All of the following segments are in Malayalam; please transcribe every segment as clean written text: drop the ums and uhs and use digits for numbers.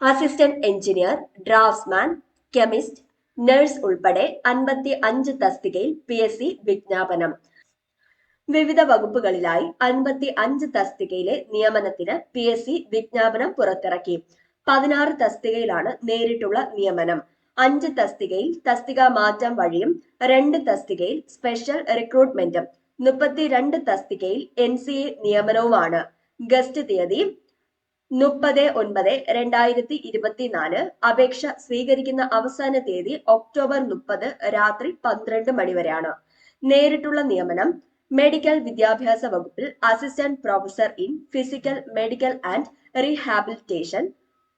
Assistant engineer, draughtsman, chemist, nurse ഉൾപ്പെടെ 55 തസ്തികയിൽ PSC വിജ്ഞാപനം. വിവിധ വകുപ്പുകളിലായി 55 തസ്തികയിലെ നിയമനത്തിന് PSC വിജ്ഞാപനം പുറത്തിറക്കി. 16 തസ്തികയിലാണ് നേരിട്ടുള്ള നിയമനം. 5 തസ്തികയിൽ തസ്തിക മാറ്റം വഴിയും 2 തസ്തികയിൽ സ്പെഷ്യൽ റിക്രൂട്ട്മെന്റും 32 തസ്തികയിൽ NCA നിയമനവുമാണ്. ഗസ്റ്റ് തീയതി 30/9/2024. അപേക്ഷ സ്വീകരിക്കുന്ന അവസാന തീയതി ഒക്ടോബർ 30 രാത്രി 12 മണി വരെയാണ്. നേരിട്ടുള്ള നിയമനം മെഡിക്കൽ വിദ്യാഭ്യാസ വകുപ്പിൽ assistant professor in physical, medical and rehabilitation.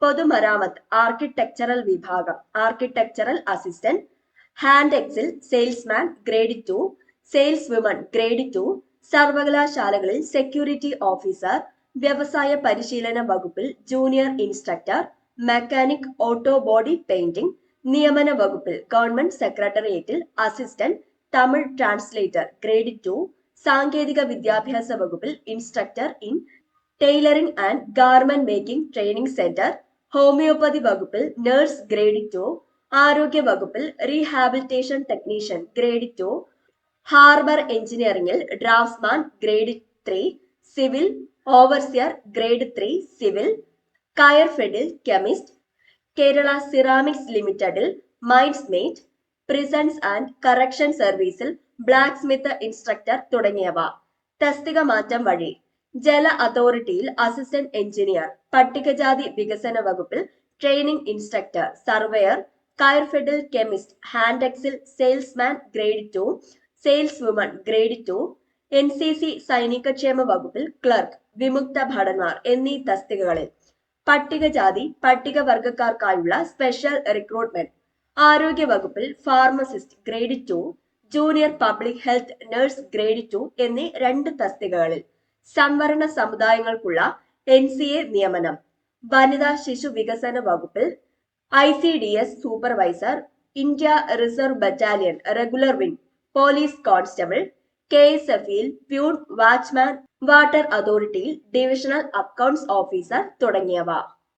പൊതുമരാമത്ത് ആർക്കിടെക്ചറൽ വിഭാഗം ആർക്കിടെക്ചറൽ അസിസ്റ്റന്റ്. ഹാൻഡ് എക്സിൽ salesman grade 2, sales women grade 2. സർവകലാശാലകളിൽ സെക്യൂരിറ്റി ഓഫീസർ. വ്യവസായ പരിശീലന വകുപ്പിൽ junior instructor, mechanic auto body painting. നിയമന വകുപ്പിൽ ഗവൺമെന്റ് സെക്രട്ടേറിയറ്റിൽ അസിസ്റ്റന്റ് തമിഴ് ട്രാൻസ്ലേറ്റർ ഗ്രേഡ് 2. സാങ്കേതിക വിദ്യാഭ്യാസ വകുപ്പിൽ instructor in tailoring and garment making training centre. Homoeopathy വകുപ്പിൽ നഴ്സ് ഗ്രേഡ് 2. ആരോഗ്യ വകുപ്പിൽ റീഹാബിലിറ്റേഷൻ ടെക്നീഷ്യൻ ഗ്രേഡ് 2. ഹാർബർ എഞ്ചിനീയറിംഗിൽ draftsman grade 3. Civil overseer grade 3 civil. കയർഫെഡിൽ കെമിസ്റ്റ്. കേരള സിറാമിക്സ് ലിമിറ്റഡിൽ mines mate. Prisons and correction സർവീസിൽ ബ്ലാക്ക് സ്മിത്ത് ഇൻസ്ട്രക്ടർ തുടങ്ങിയവ. തസ്തിക മാറ്റം വഴി ജല അതോറിറ്റിയിൽ അസിസ്റ്റന്റ് എഞ്ചിനീയർ. പട്ടികജാതി വികസന വകുപ്പിൽ ട്രെയിനിംഗ് ഇൻസ്ട്രക്ടർ, സർവേയർ. കയർഫെഡിൽ കെമിസ്റ്റ്, ഹാൻഡ് എക്സിൽ salesman grade 2, sales woman grade 2. NCC സൈനികക്ഷേമ വകുപ്പിൽ ക്ലർക്ക്, വിമുക്ത ഭടന്മാർ എന്നീ തസ്തികകളിൽ. പട്ടികജാതി പട്ടികവർഗക്കാർക്കായുള്ള സ്പെഷ്യൽ റിക്രൂട്ട്മെന്റ്. ആരോഗ്യ വകുപ്പിൽ pharmacist grade 2, junior public health nurse grade 2 എന്നീ 2 തസ്തികകളിൽ. സംവരണ സമുദായങ്ങൾക്കുള്ള NCA നിയമനം. വനിതാ ശിശു വികസന വകുപ്പിൽ ICDS supervisor, India reserve battalion regular wing police constable. KSFയിൽ പ്യൂൺ, വാച്ച്മാൻ. വാട്ടർ അതോറിറ്റിയിൽ ഡിവിഷണൽ അക്കൗണ്ട്സ് ഓഫീസർ തുടങ്ങിയവ.